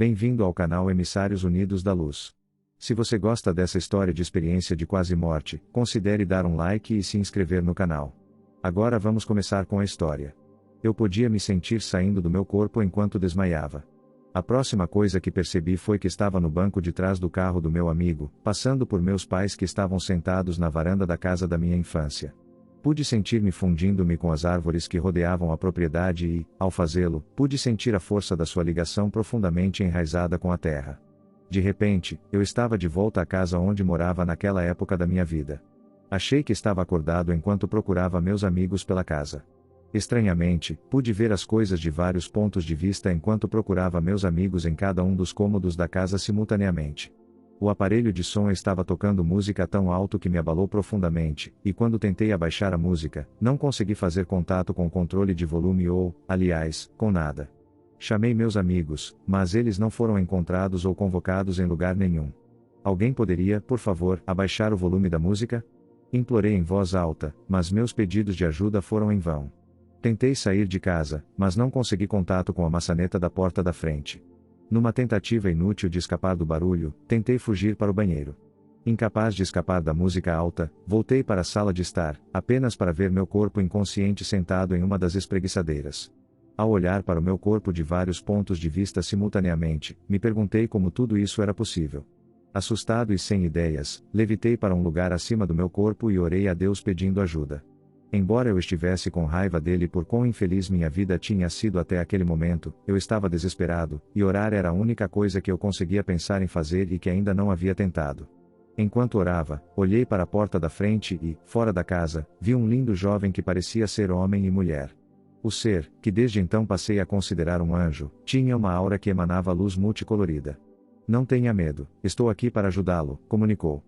Bem-vindo ao canal Emissários Unidos da Luz. Se você gosta dessa história de experiência de quase morte, considere dar um like e se inscrever no canal. Agora vamos começar com a história. Eu podia me sentir saindo do meu corpo enquanto desmaiava. A próxima coisa que percebi foi que estava no banco de trás do carro do meu amigo, passando por meus pais que estavam sentados na varanda da casa da minha infância. Pude sentir-me fundindo-me com as árvores que rodeavam a propriedade e, ao fazê-lo, pude sentir a força da sua ligação profundamente enraizada com a terra. De repente, eu estava de volta à casa onde morava naquela época da minha vida. Achei que estava acordado enquanto procurava meus amigos pela casa. Estranhamente, pude ver as coisas de vários pontos de vista enquanto procurava meus amigos em cada um dos cômodos da casa simultaneamente. O aparelho de som estava tocando música tão alto que me abalou profundamente, e quando tentei abaixar a música, não consegui fazer contato com o controle de volume ou, aliás, com nada. Chamei meus amigos, mas eles não foram encontrados ou convocados em lugar nenhum. Alguém poderia, por favor, abaixar o volume da música? Implorei em voz alta, mas meus pedidos de ajuda foram em vão. Tentei sair de casa, mas não consegui contato com a maçaneta da porta da frente. Numa tentativa inútil de escapar do barulho, tentei fugir para o banheiro. Incapaz de escapar da música alta, voltei para a sala de estar, apenas para ver meu corpo inconsciente sentado em uma das espreguiçadeiras. Ao olhar para o meu corpo de vários pontos de vista simultaneamente, me perguntei como tudo isso era possível. Assustado e sem ideias, levitei para um lugar acima do meu corpo e orei a Deus pedindo ajuda. Embora eu estivesse com raiva dele por quão infeliz minha vida tinha sido até aquele momento, eu estava desesperado, e orar era a única coisa que eu conseguia pensar em fazer e que ainda não havia tentado. Enquanto orava, olhei para a porta da frente e, fora da casa, vi um lindo jovem que parecia ser homem e mulher. O ser, que desde então passei a considerar um anjo, tinha uma aura que emanava luz multicolorida. Não tenha medo, estou aqui para ajudá-lo, comunicou.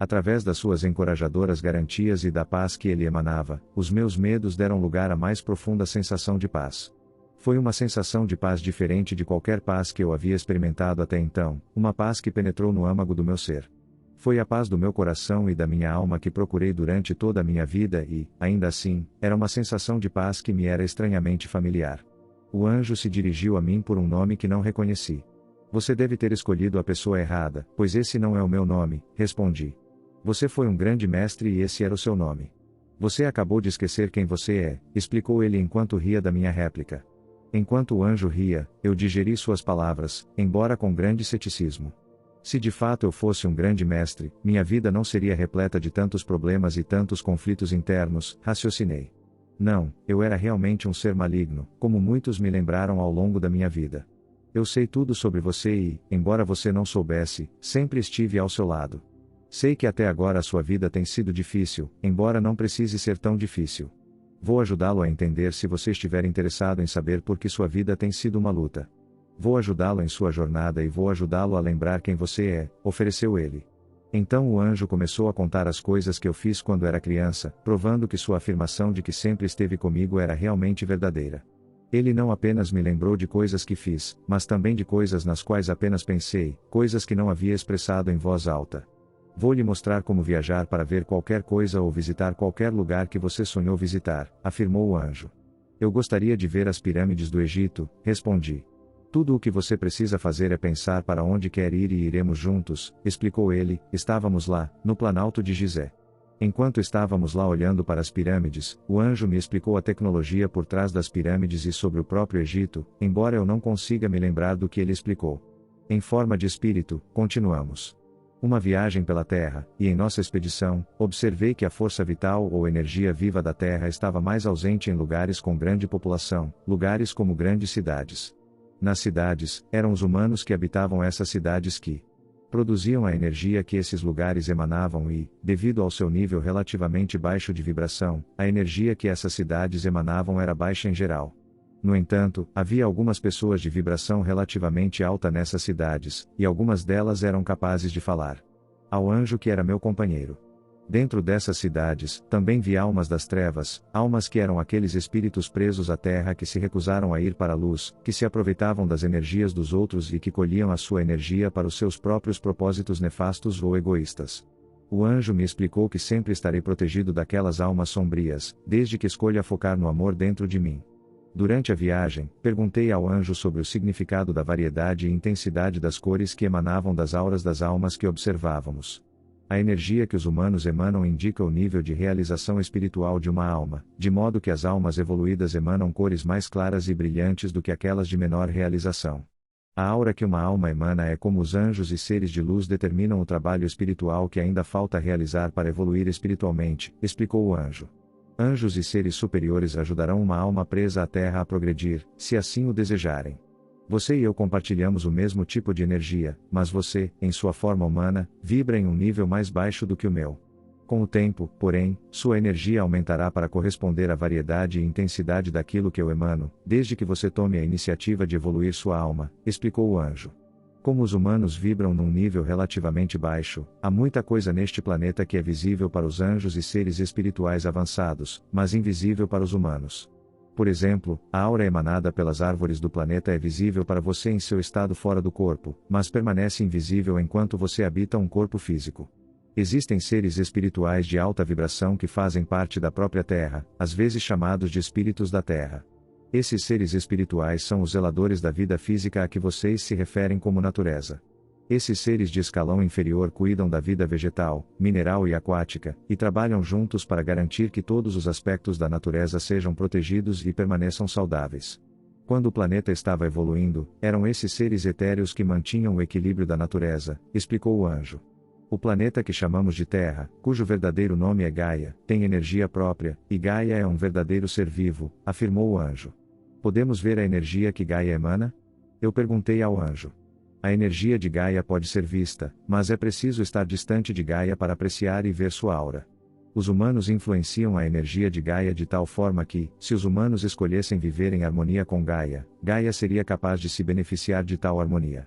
Através das suas encorajadoras garantias e da paz que ele emanava, os meus medos deram lugar à mais profunda sensação de paz. Foi uma sensação de paz diferente de qualquer paz que eu havia experimentado até então, uma paz que penetrou no âmago do meu ser. Foi a paz do meu coração e da minha alma que procurei durante toda a minha vida e, ainda assim, era uma sensação de paz que me era estranhamente familiar. O anjo se dirigiu a mim por um nome que não reconheci. Você deve ter escolhido a pessoa errada, pois esse não é o meu nome, respondi. Você foi um grande mestre e esse era o seu nome. Você acabou de esquecer quem você é, explicou ele enquanto ria da minha réplica. Enquanto o anjo ria, eu digeri suas palavras, embora com grande ceticismo. Se de fato eu fosse um grande mestre, minha vida não seria repleta de tantos problemas e tantos conflitos internos, raciocinei. Não, eu era realmente um ser maligno, como muitos me lembraram ao longo da minha vida. Eu sei tudo sobre você e, embora você não soubesse, sempre estive ao seu lado. Sei que até agora a sua vida tem sido difícil, embora não precise ser tão difícil. Vou ajudá-lo a entender se você estiver interessado em saber por que sua vida tem sido uma luta. Vou ajudá-lo em sua jornada e vou ajudá-lo a lembrar quem você é, ofereceu ele. Então o anjo começou a contar as coisas que eu fiz quando era criança, provando que sua afirmação de que sempre esteve comigo era realmente verdadeira. Ele não apenas me lembrou de coisas que fiz, mas também de coisas nas quais apenas pensei, coisas que não havia expressado em voz alta. Vou lhe mostrar como viajar para ver qualquer coisa ou visitar qualquer lugar que você sonhou visitar, afirmou o anjo. Eu gostaria de ver as pirâmides do Egito, respondi. Tudo o que você precisa fazer é pensar para onde quer ir e iremos juntos, explicou ele. Estávamos lá, no Planalto de Gizé. Enquanto estávamos lá olhando para as pirâmides, o anjo me explicou a tecnologia por trás das pirâmides e sobre o próprio Egito, embora eu não consiga me lembrar do que ele explicou. Em forma de espírito, continuamos uma viagem pela Terra, e em nossa expedição, observei que a força vital ou energia viva da Terra estava mais ausente em lugares com grande população, lugares como grandes cidades. Nas cidades, eram os humanos que habitavam essas cidades que produziam a energia que esses lugares emanavam e, devido ao seu nível relativamente baixo de vibração, a energia que essas cidades emanavam era baixa em geral. No entanto, havia algumas pessoas de vibração relativamente alta nessas cidades, e algumas delas eram capazes de falar ao anjo que era meu companheiro. Dentro dessas cidades, também vi almas das trevas, almas que eram aqueles espíritos presos à terra que se recusaram a ir para a luz, que se aproveitavam das energias dos outros e que colhiam a sua energia para os seus próprios propósitos nefastos ou egoístas. O anjo me explicou que sempre estarei protegido daquelas almas sombrias, desde que escolha focar no amor dentro de mim. Durante a viagem, perguntei ao anjo sobre o significado da variedade e intensidade das cores que emanavam das auras das almas que observávamos. A energia que os humanos emanam indica o nível de realização espiritual de uma alma, de modo que as almas evoluídas emanam cores mais claras e brilhantes do que aquelas de menor realização. A aura que uma alma emana é como os anjos e seres de luz determinam o trabalho espiritual que ainda falta realizar para evoluir espiritualmente, explicou o anjo. Anjos e seres superiores ajudarão uma alma presa à terra a progredir, se assim o desejarem. Você e eu compartilhamos o mesmo tipo de energia, mas você, em sua forma humana, vibra em um nível mais baixo do que o meu. Com o tempo, porém, sua energia aumentará para corresponder à variedade e intensidade daquilo que eu emano, desde que você tome a iniciativa de evoluir sua alma, explicou o anjo. Como os humanos vibram num nível relativamente baixo, há muita coisa neste planeta que é visível para os anjos e seres espirituais avançados, mas invisível para os humanos. Por exemplo, a aura emanada pelas árvores do planeta é visível para você em seu estado fora do corpo, mas permanece invisível enquanto você habita um corpo físico. Existem seres espirituais de alta vibração que fazem parte da própria Terra, às vezes chamados de espíritos da Terra. Esses seres espirituais são os zeladores da vida física a que vocês se referem como natureza. Esses seres de escalão inferior cuidam da vida vegetal, mineral e aquática, e trabalham juntos para garantir que todos os aspectos da natureza sejam protegidos e permaneçam saudáveis. Quando o planeta estava evoluindo, eram esses seres etéreos que mantinham o equilíbrio da natureza, explicou o anjo. O planeta que chamamos de Terra, cujo verdadeiro nome é Gaia, tem energia própria, e Gaia é um verdadeiro ser vivo, afirmou o anjo. Podemos ver a energia que Gaia emana? Eu perguntei ao anjo. A energia de Gaia pode ser vista, mas é preciso estar distante de Gaia para apreciar e ver sua aura. Os humanos influenciam a energia de Gaia de tal forma que, se os humanos escolhessem viver em harmonia com Gaia, Gaia seria capaz de se beneficiar de tal harmonia.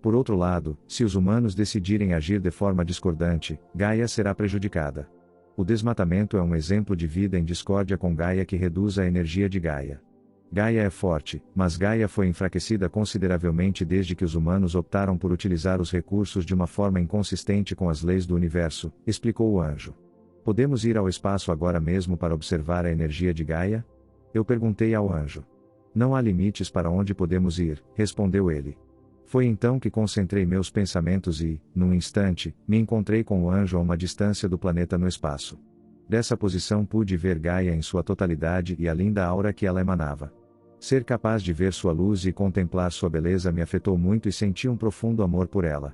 Por outro lado, se os humanos decidirem agir de forma discordante, Gaia será prejudicada. O desmatamento é um exemplo de vida em discórdia com Gaia que reduz a energia de Gaia. Gaia é forte, mas Gaia foi enfraquecida consideravelmente desde que os humanos optaram por utilizar os recursos de uma forma inconsistente com as leis do universo, explicou o anjo. Podemos ir ao espaço agora mesmo para observar a energia de Gaia? Eu perguntei ao anjo. Não há limites para onde podemos ir, respondeu ele. Foi então que concentrei meus pensamentos e, num instante, me encontrei com o anjo a uma distância do planeta no espaço. Dessa posição pude ver Gaia em sua totalidade e a linda aura que ela emanava. Ser capaz de ver sua luz e contemplar sua beleza me afetou muito e senti um profundo amor por ela.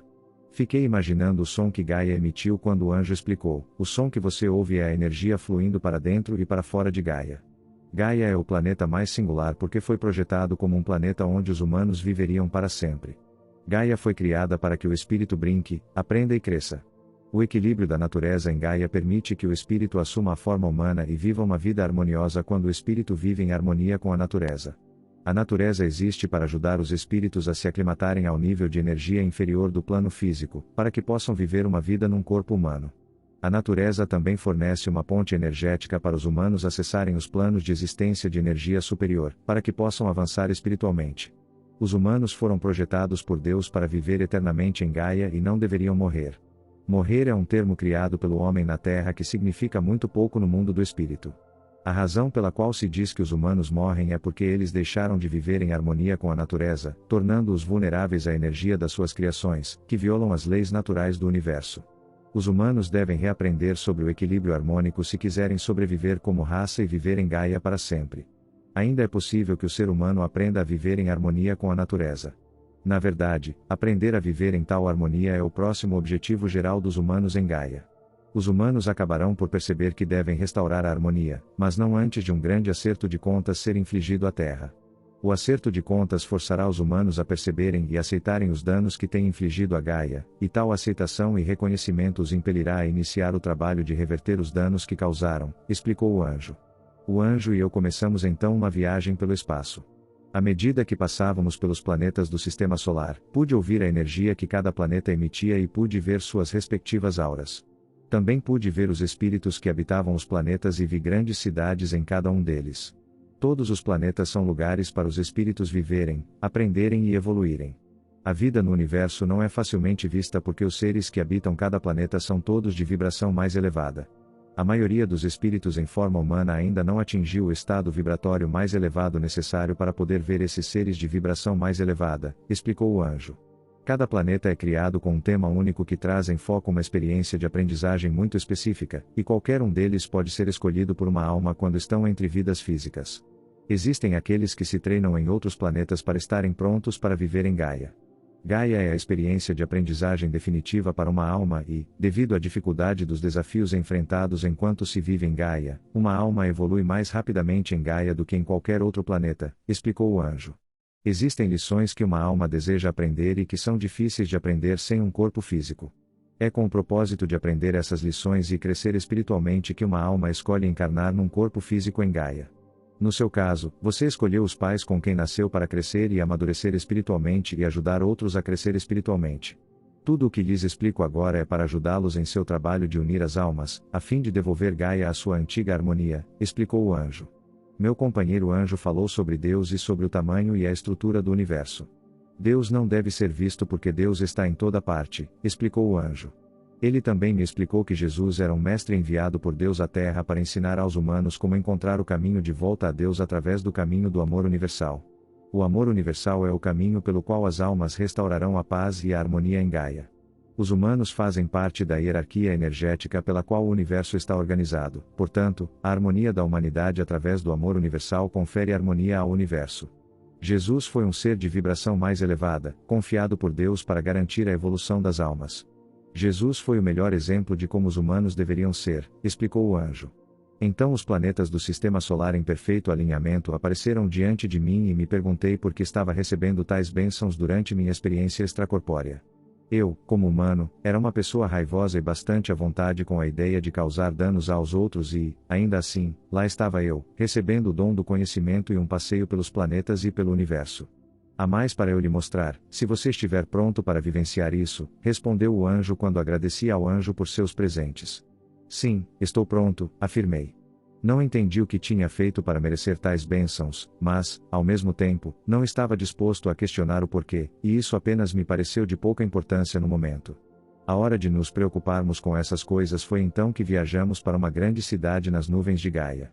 Fiquei imaginando o som que Gaia emitiu quando o anjo explicou: o som que você ouve é a energia fluindo para dentro e para fora de Gaia. Gaia é o planeta mais singular porque foi projetado como um planeta onde os humanos viveriam para sempre. Gaia foi criada para que o espírito brinque, aprenda e cresça. O equilíbrio da natureza em Gaia permite que o espírito assuma a forma humana e viva uma vida harmoniosa quando o espírito vive em harmonia com a natureza. A natureza existe para ajudar os espíritos a se aclimatarem ao nível de energia inferior do plano físico, para que possam viver uma vida num corpo humano. A natureza também fornece uma ponte energética para os humanos acessarem os planos de existência de energia superior, para que possam avançar espiritualmente. Os humanos foram projetados por Deus para viver eternamente em Gaia e não deveriam morrer. Morrer é um termo criado pelo homem na Terra que significa muito pouco no mundo do espírito. A razão pela qual se diz que os humanos morrem é porque eles deixaram de viver em harmonia com a natureza, tornando-os vulneráveis à energia das suas criações, que violam as leis naturais do universo. Os humanos devem reaprender sobre o equilíbrio harmônico se quiserem sobreviver como raça e viver em Gaia para sempre. Ainda é possível que o ser humano aprenda a viver em harmonia com a natureza. Na verdade, aprender a viver em tal harmonia é o próximo objetivo geral dos humanos em Gaia. Os humanos acabarão por perceber que devem restaurar a harmonia, mas não antes de um grande acerto de contas ser infligido à Terra. O acerto de contas forçará os humanos a perceberem e aceitarem os danos que têm infligido a Gaia, e tal aceitação e reconhecimento os impelirá a iniciar o trabalho de reverter os danos que causaram, explicou o anjo. O anjo e eu começamos então uma viagem pelo espaço. À medida que passávamos pelos planetas do Sistema Solar, pude ouvir a energia que cada planeta emitia e pude ver suas respectivas auras. Também pude ver os espíritos que habitavam os planetas e vi grandes cidades em cada um deles. Todos os planetas são lugares para os espíritos viverem, aprenderem e evoluírem. A vida no universo não é facilmente vista porque os seres que habitam cada planeta são todos de vibração mais elevada. A maioria dos espíritos em forma humana ainda não atingiu o estado vibratório mais elevado necessário para poder ver esses seres de vibração mais elevada, explicou o anjo. Cada planeta é criado com um tema único que traz em foco uma experiência de aprendizagem muito específica, e qualquer um deles pode ser escolhido por uma alma quando estão entre vidas físicas. Existem aqueles que se treinam em outros planetas para estarem prontos para viver em Gaia. Gaia é a experiência de aprendizagem definitiva para uma alma e, devido à dificuldade dos desafios enfrentados enquanto se vive em Gaia, uma alma evolui mais rapidamente em Gaia do que em qualquer outro planeta, explicou o anjo. Existem lições que uma alma deseja aprender e que são difíceis de aprender sem um corpo físico. É com o propósito de aprender essas lições e crescer espiritualmente que uma alma escolhe encarnar num corpo físico em Gaia. No seu caso, você escolheu os pais com quem nasceu para crescer e amadurecer espiritualmente e ajudar outros a crescer espiritualmente. Tudo o que lhes explico agora é para ajudá-los em seu trabalho de unir as almas, a fim de devolver Gaia à sua antiga harmonia, explicou o anjo. Meu companheiro anjo falou sobre Deus e sobre o tamanho e a estrutura do universo. Deus não deve ser visto porque Deus está em toda parte, explicou o anjo. Ele também me explicou que Jesus era um mestre enviado por Deus à Terra para ensinar aos humanos como encontrar o caminho de volta a Deus através do caminho do amor universal. O amor universal é o caminho pelo qual as almas restaurarão a paz e a harmonia em Gaia. Os humanos fazem parte da hierarquia energética pela qual o universo está organizado, portanto, a harmonia da humanidade através do amor universal confere harmonia ao universo. Jesus foi um ser de vibração mais elevada, confiado por Deus para garantir a evolução das almas. Jesus foi o melhor exemplo de como os humanos deveriam ser, explicou o anjo. Então os planetas do sistema solar em perfeito alinhamento apareceram diante de mim e me perguntei por que estava recebendo tais bênçãos durante minha experiência extracorpórea. Eu, como humano, era uma pessoa raivosa e bastante à vontade com a ideia de causar danos aos outros e, ainda assim, lá estava eu, recebendo o dom do conhecimento e um passeio pelos planetas e pelo universo. Há mais para eu lhe mostrar, se você estiver pronto para vivenciar isso, respondeu o anjo quando agradeci ao anjo por seus presentes. Sim, estou pronto, afirmei. Não entendi o que tinha feito para merecer tais bênçãos, mas, ao mesmo tempo, não estava disposto a questionar o porquê, e isso apenas me pareceu de pouca importância no momento. A hora de nos preocuparmos com essas coisas foi então que viajamos para uma grande cidade nas nuvens de Gaia.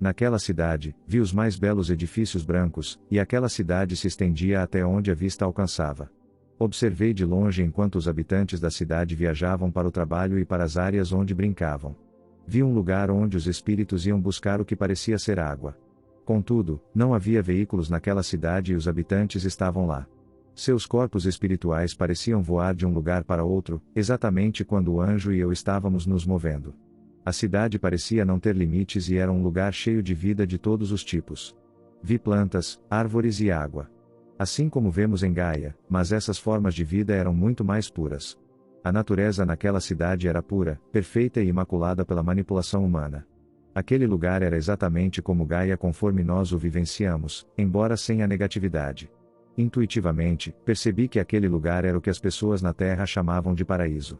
Naquela cidade, vi os mais belos edifícios brancos, e aquela cidade se estendia até onde a vista alcançava. Observei de longe enquanto os habitantes da cidade viajavam para o trabalho e para as áreas onde brincavam. Vi um lugar onde os espíritos iam buscar o que parecia ser água. Contudo, não havia veículos naquela cidade e os habitantes estavam lá. Seus corpos espirituais pareciam voar de um lugar para outro, exatamente quando o anjo e eu estávamos nos movendo. A cidade parecia não ter limites e era um lugar cheio de vida de todos os tipos. Vi plantas, árvores e água. Assim como vemos em Gaia, mas essas formas de vida eram muito mais puras. A natureza naquela cidade era pura, perfeita e imaculada pela manipulação humana. Aquele lugar era exatamente como Gaia conforme nós o vivenciamos, embora sem a negatividade. Intuitivamente, percebi que aquele lugar era o que as pessoas na Terra chamavam de paraíso.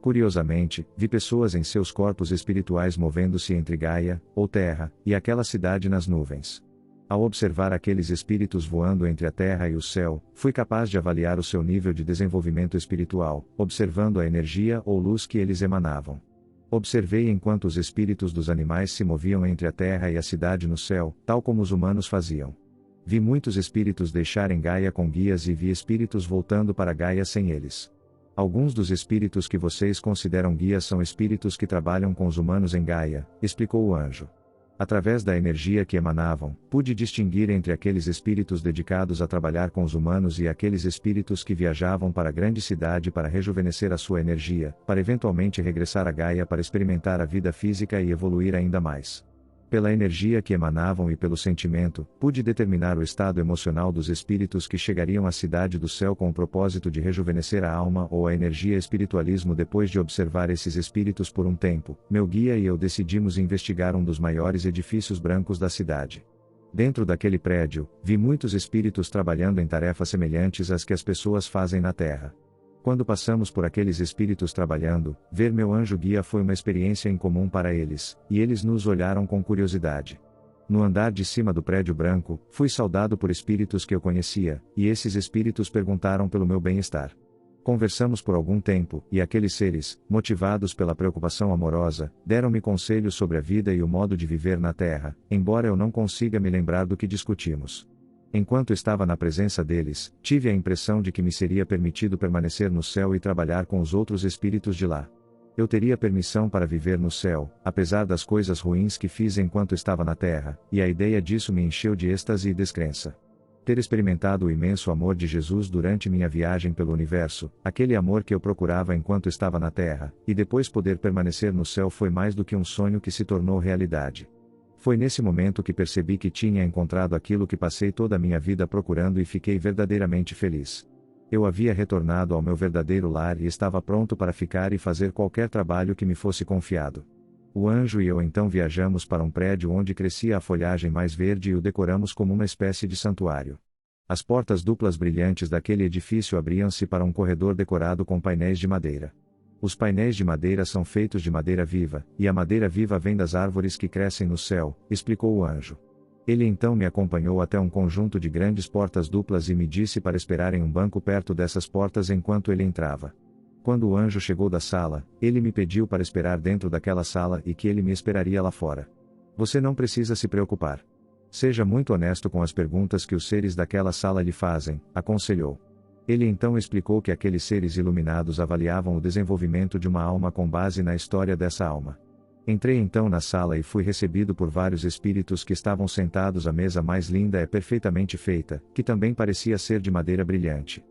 Curiosamente, vi pessoas em seus corpos espirituais movendo-se entre Gaia, ou Terra, e aquela cidade nas nuvens. Ao observar aqueles espíritos voando entre a Terra e o céu, fui capaz de avaliar o seu nível de desenvolvimento espiritual, observando a energia ou luz que eles emanavam. Observei enquanto os espíritos dos animais se moviam entre a Terra e a cidade no céu, tal como os humanos faziam. Vi muitos espíritos deixarem Gaia com guias e vi espíritos voltando para Gaia sem eles. Alguns dos espíritos que vocês consideram guias são espíritos que trabalham com os humanos em Gaia, explicou o anjo. Através da energia que emanavam, pude distinguir entre aqueles espíritos dedicados a trabalhar com os humanos e aqueles espíritos que viajavam para a grande cidade para rejuvenescer a sua energia, para eventualmente regressar a Gaia para experimentar a vida física e evoluir ainda mais. Pela energia que emanavam e pelo sentimento, pude determinar o estado emocional dos espíritos que chegariam à cidade do céu com o propósito de rejuvenescer a alma ou a energia espiritualismo. Depois de observar esses espíritos por um tempo, meu guia e eu decidimos investigar um dos maiores edifícios brancos da cidade. Dentro daquele prédio, vi muitos espíritos trabalhando em tarefas semelhantes às que as pessoas fazem na Terra. Quando passamos por aqueles espíritos trabalhando, ver meu anjo guia foi uma experiência incomum para eles, e eles nos olharam com curiosidade. No andar de cima do prédio branco, fui saudado por espíritos que eu conhecia, e esses espíritos perguntaram pelo meu bem-estar. Conversamos por algum tempo, e aqueles seres, motivados pela preocupação amorosa, deram-me conselhos sobre a vida e o modo de viver na Terra, embora eu não consiga me lembrar do que discutimos. Enquanto estava na presença deles, tive a impressão de que me seria permitido permanecer no céu e trabalhar com os outros espíritos de lá. Eu teria permissão para viver no céu, apesar das coisas ruins que fiz enquanto estava na Terra, e a ideia disso me encheu de êxtase e descrença. Ter experimentado o imenso amor de Jesus durante minha viagem pelo universo, aquele amor que eu procurava enquanto estava na Terra, e depois poder permanecer no céu foi mais do que um sonho que se tornou realidade. Foi nesse momento que percebi que tinha encontrado aquilo que passei toda a minha vida procurando e fiquei verdadeiramente feliz. Eu havia retornado ao meu verdadeiro lar e estava pronto para ficar e fazer qualquer trabalho que me fosse confiado. O anjo e eu então viajamos para um prédio onde crescia a folhagem mais verde e o decoramos como uma espécie de santuário. As portas duplas brilhantes daquele edifício abriam-se para um corredor decorado com painéis de madeira. Os painéis de madeira são feitos de madeira viva, e a madeira viva vem das árvores que crescem no céu, explicou o anjo. Ele então me acompanhou até um conjunto de grandes portas duplas e me disse para esperar em um banco perto dessas portas enquanto ele entrava. Quando o anjo chegou da sala, ele me pediu para esperar dentro daquela sala e que ele me esperaria lá fora. Você não precisa se preocupar. Seja muito honesto com as perguntas que os seres daquela sala lhe fazem, aconselhou. Ele então explicou que aqueles seres iluminados avaliavam o desenvolvimento de uma alma com base na história dessa alma. Entrei então na sala e fui recebido por vários espíritos que estavam sentados à mesa mais linda e perfeitamente feita, que também parecia ser de madeira brilhante.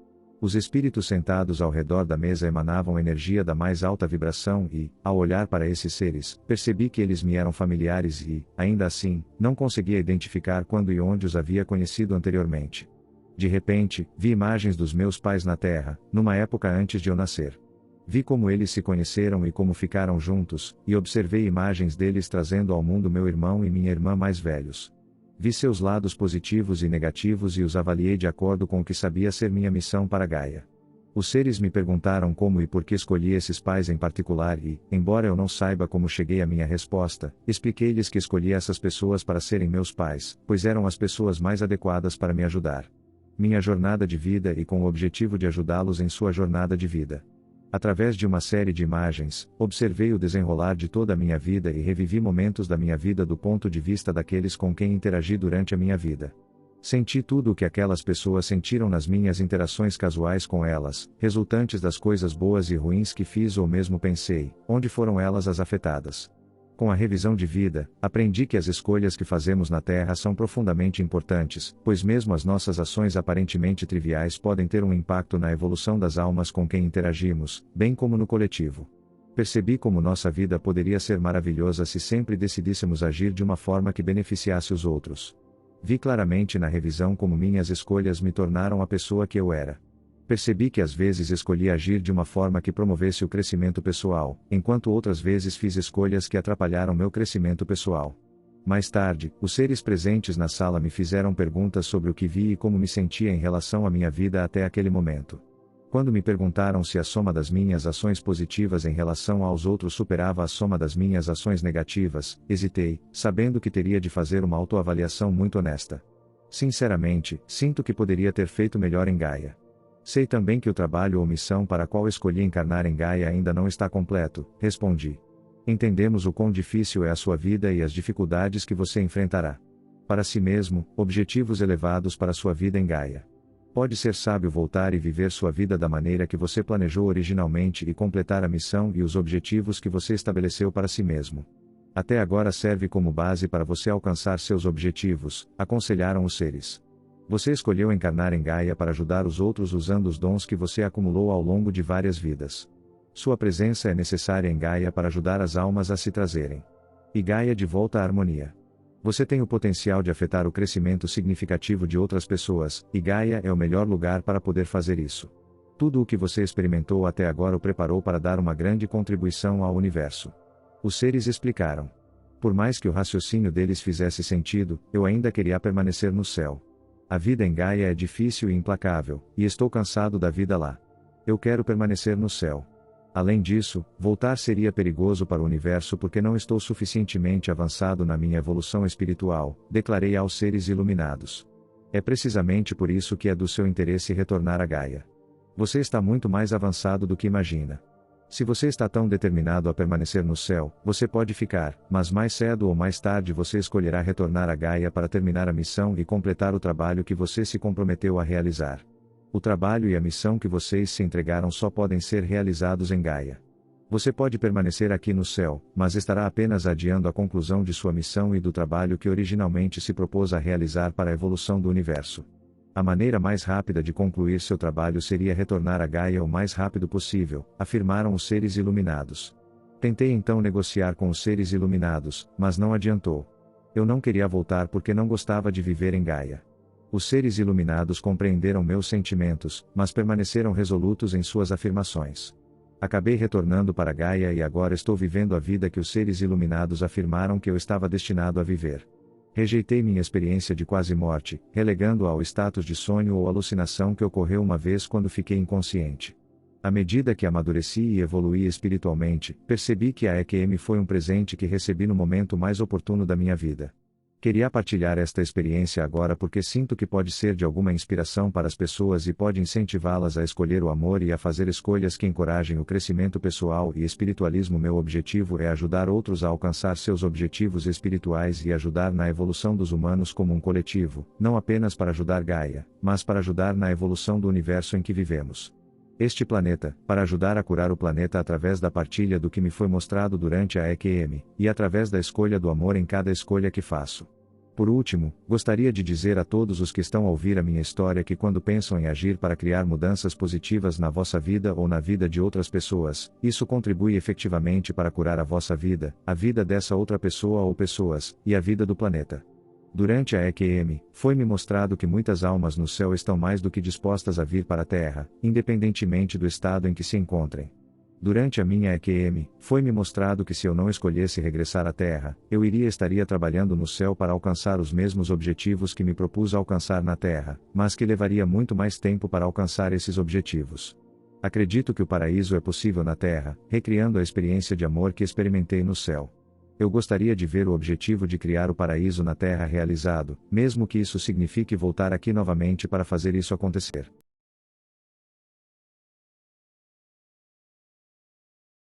Os espíritos sentados ao redor da mesa emanavam energia da mais alta vibração e, ao olhar para esses seres, percebi que eles me eram familiares e, ainda assim, não conseguia identificar quando e onde os havia conhecido anteriormente. De repente, vi imagens dos meus pais na Terra, numa época antes de eu nascer. Vi como eles se conheceram e como ficaram juntos, e observei imagens deles trazendo ao mundo meu irmão e minha irmã mais velhos. Vi seus lados positivos e negativos e os avaliei de acordo com o que sabia ser minha missão para Gaia. Os seres me perguntaram como e por que escolhi esses pais em particular e, embora eu não saiba como cheguei à minha resposta, expliquei-lhes que escolhi essas pessoas para serem meus pais, pois eram as pessoas mais adequadas para me ajudar. Minha jornada de vida e com o objetivo de ajudá-los em sua jornada de vida. Através de uma série de imagens, observei o desenrolar de toda a minha vida e revivi momentos da minha vida do ponto de vista daqueles com quem interagi durante a minha vida. Senti tudo o que aquelas pessoas sentiram nas minhas interações casuais com elas, resultantes das coisas boas e ruins que fiz ou mesmo pensei, onde foram elas as afetadas. Com a revisão de vida, aprendi que as escolhas que fazemos na Terra são profundamente importantes, pois mesmo as nossas ações aparentemente triviais podem ter um impacto na evolução das almas com quem interagimos, bem como no coletivo. Percebi como nossa vida poderia ser maravilhosa se sempre decidíssemos agir de uma forma que beneficiasse os outros. Vi claramente na revisão como minhas escolhas me tornaram a pessoa que eu era. Percebi que às vezes escolhi agir de uma forma que promovesse o crescimento pessoal, enquanto outras vezes fiz escolhas que atrapalharam meu crescimento pessoal. Mais tarde, os seres presentes na sala me fizeram perguntas sobre o que vi e como me sentia em relação à minha vida até aquele momento. Quando me perguntaram se a soma das minhas ações positivas em relação aos outros superava a soma das minhas ações negativas, hesitei, sabendo que teria de fazer uma autoavaliação muito honesta. Sinceramente, sinto que poderia ter feito melhor em Gaia. Sei também que o trabalho ou missão para a qual escolhi encarnar em Gaia ainda não está completo, respondi. Entendemos o quão difícil é a sua vida e as dificuldades que você enfrentará. Para si mesmo, objetivos elevados para sua vida em Gaia. Pode ser sábio voltar e viver sua vida da maneira que você planejou originalmente e completar a missão e os objetivos que você estabeleceu para si mesmo. Até agora serve como base para você alcançar seus objetivos, aconselharam os seres. Você escolheu encarnar em Gaia para ajudar os outros usando os dons que você acumulou ao longo de várias vidas. Sua presença é necessária em Gaia para ajudar as almas a se trazerem. E Gaia de volta à harmonia. Você tem o potencial de afetar o crescimento significativo de outras pessoas, e Gaia é o melhor lugar para poder fazer isso. Tudo o que você experimentou até agora o preparou para dar uma grande contribuição ao universo. Os seres explicaram. Por mais que o raciocínio deles fizesse sentido, eu ainda queria permanecer no céu. A vida em Gaia é difícil e implacável, e estou cansado da vida lá. Eu quero permanecer no céu. Além disso, voltar seria perigoso para o universo porque não estou suficientemente avançado na minha evolução espiritual, declarei aos seres iluminados. É precisamente por isso que é do seu interesse retornar a Gaia. Você está muito mais avançado do que imagina. Se você está tão determinado a permanecer no céu, você pode ficar, mas mais cedo ou mais tarde você escolherá retornar a Gaia para terminar a missão e completar o trabalho que você se comprometeu a realizar. O trabalho e a missão que vocês se entregaram só podem ser realizados em Gaia. Você pode permanecer aqui no céu, mas estará apenas adiando a conclusão de sua missão e do trabalho que originalmente se propôs a realizar para a evolução do universo. A maneira mais rápida de concluir seu trabalho seria retornar a Gaia o mais rápido possível, afirmaram os seres iluminados. Tentei então negociar com os seres iluminados, mas não adiantou. Eu não queria voltar porque não gostava de viver em Gaia. Os seres iluminados compreenderam meus sentimentos, mas permaneceram resolutos em suas afirmações. Acabei retornando para Gaia e agora estou vivendo a vida que os seres iluminados afirmaram que eu estava destinado a viver. Rejeitei minha experiência de quase morte, relegando-a ao status de sonho ou alucinação que ocorreu uma vez quando fiquei inconsciente. À medida que amadureci e evoluí espiritualmente, percebi que a EQM foi um presente que recebi no momento mais oportuno da minha vida. Queria partilhar esta experiência agora porque sinto que pode ser de alguma inspiração para as pessoas e pode incentivá-las a escolher o amor e a fazer escolhas que encorajem o crescimento pessoal e espiritualismo. Meu objetivo é ajudar outros a alcançar seus objetivos espirituais e ajudar na evolução dos humanos como um coletivo, não apenas para ajudar Gaia, mas para ajudar na evolução do universo em que vivemos. Este planeta, para ajudar a curar o planeta através da partilha do que me foi mostrado durante a EQM, e através da escolha do amor em cada escolha que faço. Por último, gostaria de dizer a todos os que estão a ouvir a minha história que quando pensam em agir para criar mudanças positivas na vossa vida ou na vida de outras pessoas, isso contribui efetivamente para curar a vossa vida, a vida dessa outra pessoa ou pessoas, e a vida do planeta. Durante a EQM, foi-me mostrado que muitas almas no céu estão mais do que dispostas a vir para a Terra, independentemente do estado em que se encontrem. Durante a minha EQM, foi-me mostrado que se eu não escolhesse regressar à Terra, eu estaria trabalhando no céu para alcançar os mesmos objetivos que me propus alcançar na Terra, mas que levaria muito mais tempo para alcançar esses objetivos. Acredito que o paraíso é possível na Terra, recriando a experiência de amor que experimentei no céu. Eu gostaria de ver o objetivo de criar o paraíso na Terra realizado, mesmo que isso signifique voltar aqui novamente para fazer isso acontecer.